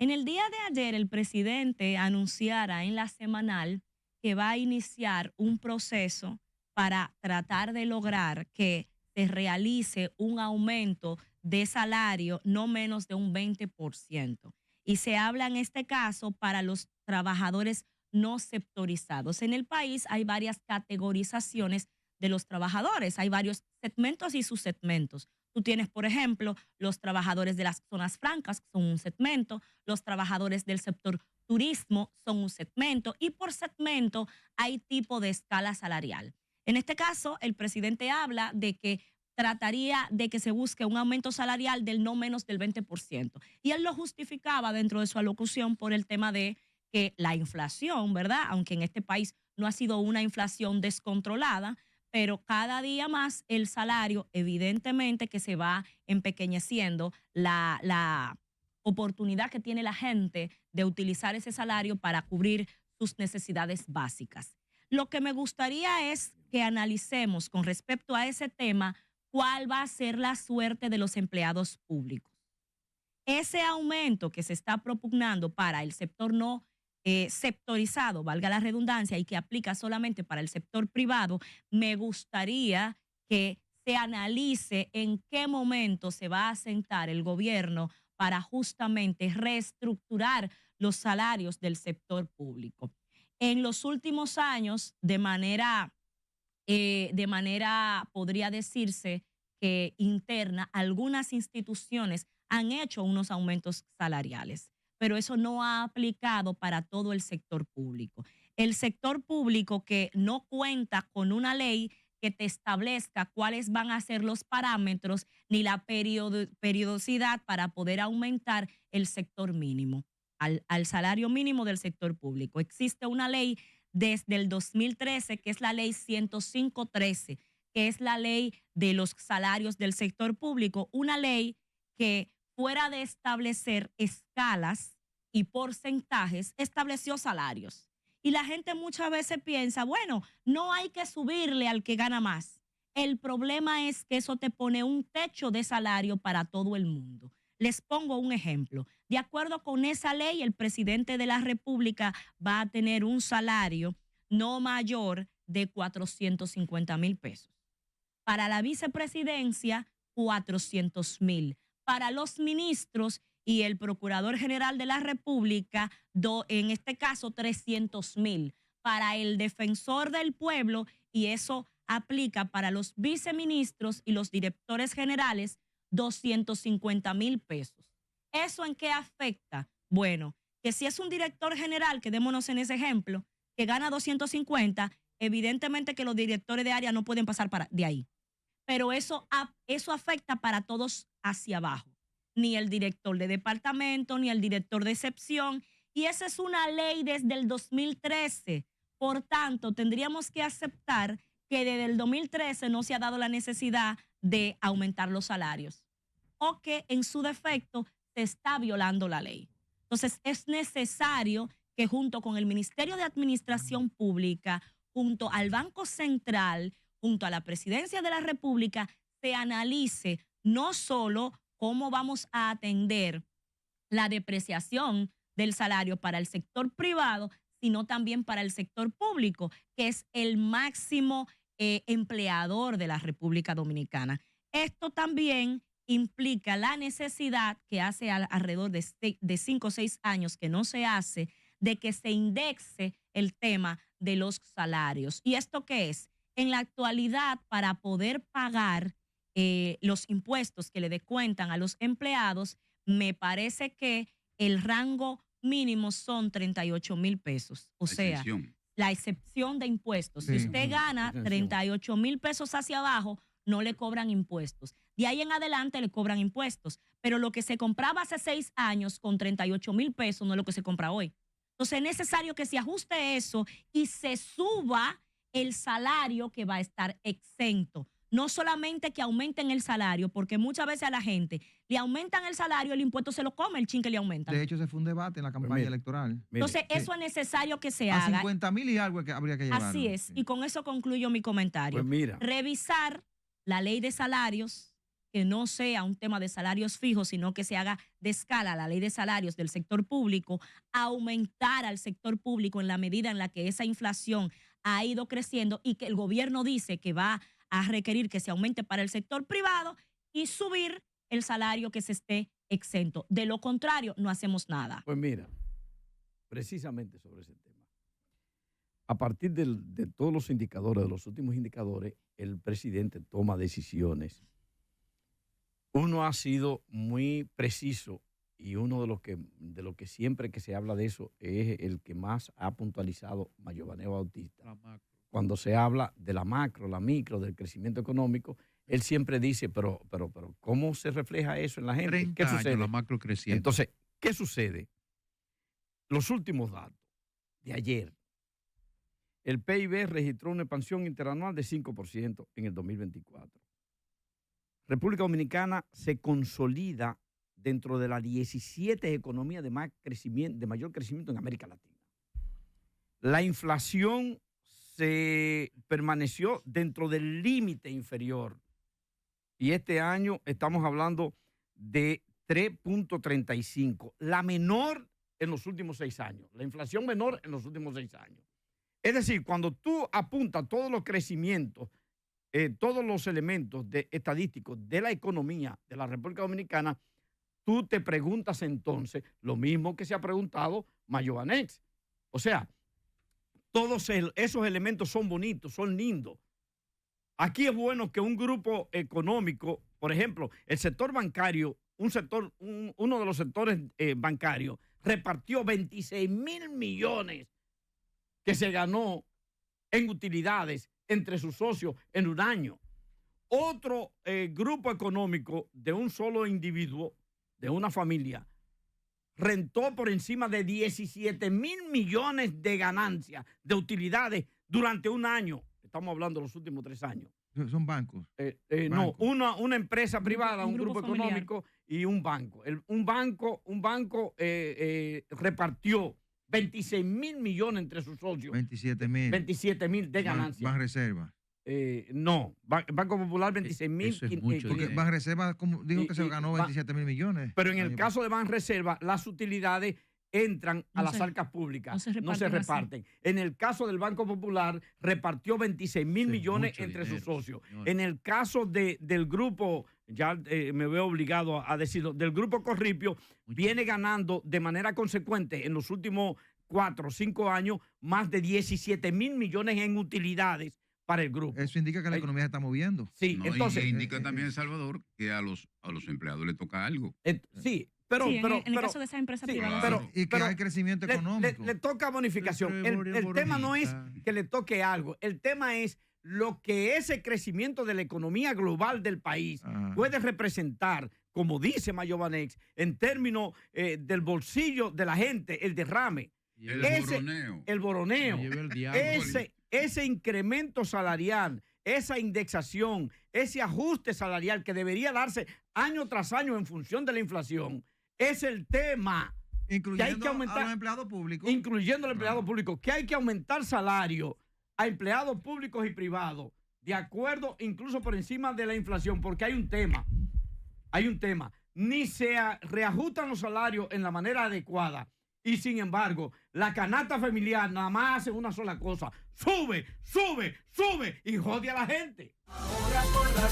En el día de ayer, el presidente anunciara en la semanal que va a iniciar un proceso para tratar de lograr que se realice un aumento de salario no menos de un 20%. Y se habla en este caso para los trabajadores no sectorizados. En el país hay varias categorizaciones de los trabajadores, hay varios segmentos y subsegmentos. Tú tienes, por ejemplo, los trabajadores de las zonas francas, que son un segmento, los trabajadores del sector turismo son un segmento y por segmento hay tipo de escala salarial. En este caso, el presidente habla de que trataría de que se busque un aumento salarial del no menos del 20%. Y él lo justificaba dentro de su alocución por el tema de que la inflación, ¿verdad? Aunque en este país no ha sido una inflación descontrolada, pero cada día más el salario, evidentemente que se va empequeñeciendo la oportunidad que tiene la gente de utilizar ese salario para cubrir sus necesidades básicas. Lo que me gustaría es que analicemos con respecto a ese tema cuál va a ser la suerte de los empleados públicos. Ese aumento que se está propugnando para el sector no sectorizado, valga la redundancia, y que aplica solamente para el sector privado, me gustaría que se analice en qué momento se va a sentar el gobierno para justamente reestructurar los salarios del sector público. En los últimos años, de manera, podría decirse que interna, algunas instituciones han hecho unos aumentos salariales, pero eso no ha aplicado para todo el sector público. El sector público que no cuenta con una ley que te establezca cuáles van a ser los parámetros ni la periodicidad para poder aumentar el sector mínimo, al salario mínimo del sector público. Existe una ley desde el 2013, que es la ley 105.13, que es la ley de los salarios del sector público, una ley que fuera de establecer escalas y porcentajes, estableció salarios. Y la gente muchas veces piensa, bueno, no hay que subirle al que gana más. El problema es que eso te pone un techo de salario para todo el mundo. Les pongo un ejemplo. De acuerdo con esa ley, el presidente de la República va a tener un salario no mayor de 450,000 pesos. Para la vicepresidencia, 400,000. Para los ministros y el Procurador General de la República, en este caso 300,000. Para el Defensor del Pueblo, y eso aplica para los viceministros y los directores generales, 250,000 pesos. ¿Eso en qué afecta? Bueno, que si es un director general, quedémonos en ese ejemplo, que gana 250, evidentemente que los directores de área no pueden pasar de ahí. Pero eso afecta para todos hacia abajo. Ni el director de departamento, ni el director de sección. Y esa es una ley desde el 2013. Por tanto, tendríamos que aceptar que desde el 2013 no se ha dado la necesidad de aumentar los salarios o que en su defecto se está violando la ley. Entonces, es necesario que junto con el Ministerio de Administración Pública, junto al Banco Central, junto a la Presidencia de la República, se analice no solo cómo vamos a atender la depreciación del salario para el sector privado, sino también para el sector público, que es el máximo empleador de la República Dominicana. Esto también implica la necesidad que hace alrededor de 5 o 6 años que no se hace, de que se indexe el tema de los salarios. ¿Y esto qué es? En la actualidad, para poder pagar los impuestos que le descuentan a los empleados, me parece que el rango mínimo son 38,000 pesos. O sea, la excepción de impuestos. Si usted gana 38,000 pesos hacia abajo, no le cobran impuestos. De ahí en adelante le cobran impuestos. Pero lo que se compraba hace 6 años con 38,000 pesos no es lo que se compra hoy. Entonces es necesario que se ajuste eso y se suba el salario que va a estar exento. No solamente que aumenten el salario, porque muchas veces a la gente le aumentan el salario, el impuesto se lo come el chin que le aumentan. De hecho, se fue un debate en la campaña electoral. Entonces, eso es necesario que se haga. A 50,000 y algo que habría que llevarlo. Así es, sí. Y con eso concluyo mi comentario. Pues mira. Revisar la ley de salarios que no sea un tema de salarios fijos, sino que se haga de escala la ley de salarios del sector público, aumentar al sector público en la medida en la que esa inflación ha ido creciendo y que el gobierno dice que va a requerir que se aumente para el sector privado y subir el salario que se esté exento. De lo contrario, no hacemos nada. Pues mira, precisamente sobre ese tema. A partir de todos los indicadores, de los últimos indicadores, el presidente toma decisiones. Uno ha sido muy preciso y uno de lo que siempre que se habla de eso es el que más ha puntualizado Mayobaneo Bautista. Cuando se habla de la macro, la micro, del crecimiento económico, él siempre dice, pero ¿cómo se refleja eso en la gente? ¿Qué sucede? La macro creciendo. Entonces, ¿qué sucede? Los últimos datos de ayer. El PIB registró una expansión interanual de 5% en el 2024. República Dominicana se consolida dentro de las 17 economías de mayor crecimiento en América Latina. La inflación se permaneció dentro del límite inferior y este año estamos hablando de 3.35, la menor en los últimos 6 años, la inflación menor en los últimos 6 años. Es decir, cuando tú apuntas todos los crecimientos, todos los elementos estadísticos de la economía de la República Dominicana, tú te preguntas entonces lo mismo que se ha preguntado Mayobanex. O sea, todos esos elementos son bonitos, son lindos. Aquí es bueno que un grupo económico, por ejemplo, el sector bancario, uno de los sectores bancarios, repartió 26,000 millones que se ganó en utilidades entre sus socios en un año. Otro grupo económico de un solo individuo, de una familia, rentó por encima de 17,000 millones de ganancias, de utilidades durante un año. Estamos hablando de los últimos 3 años. ¿Son bancos? No, una empresa privada, un grupo familiar económico y un banco. Un banco repartió 26,000 millones entre sus socios. 27,000. 27,000 de ganancias. Banreserva. No, Banco Popular 26,000. Eso es mucho Porque dinero. Banreserva dijo que se ganó 27,000 millones. Pero en el caso de Banreserva, las utilidades entran a las arcas públicas, no se reparten. En el caso del Banco Popular, repartió 26,000 millones entre sus socios. Señor. En el caso del grupo, ya me veo obligado a decirlo, del grupo Corripio, viene ganando de manera consecuente en los últimos 4 o 5 años más de 17,000 millones en utilidades para el grupo. Eso indica que la economía se está moviendo. Sí, No, entonces... y indica también, Salvador, que a los empleados les toca algo. Sí, pero... Sí, pero en el caso de esa empresa sí, privada. claro. Y que hay crecimiento económico. Le toca bonificación. El tema no es que le toque algo. El tema es lo que ese crecimiento de la economía global del país puede representar, como dice Mayobanex, en términos del bolsillo de la gente, el derrame. El boroneo. Ese incremento salarial, esa indexación, ese ajuste salarial que debería darse año tras año en función de la inflación, es el tema. Incluyendo que hay que aumentar, a los empleados públicos. Incluyendo a los empleados públicos, que hay que aumentar salario a empleados públicos y privados, de acuerdo incluso por encima de la inflación, porque hay un tema. Ni se reajustan los salarios en la manera adecuada. Y sin embargo, la canasta familiar nada más hace una sola cosa: sube y jode a la gente. Ahora por la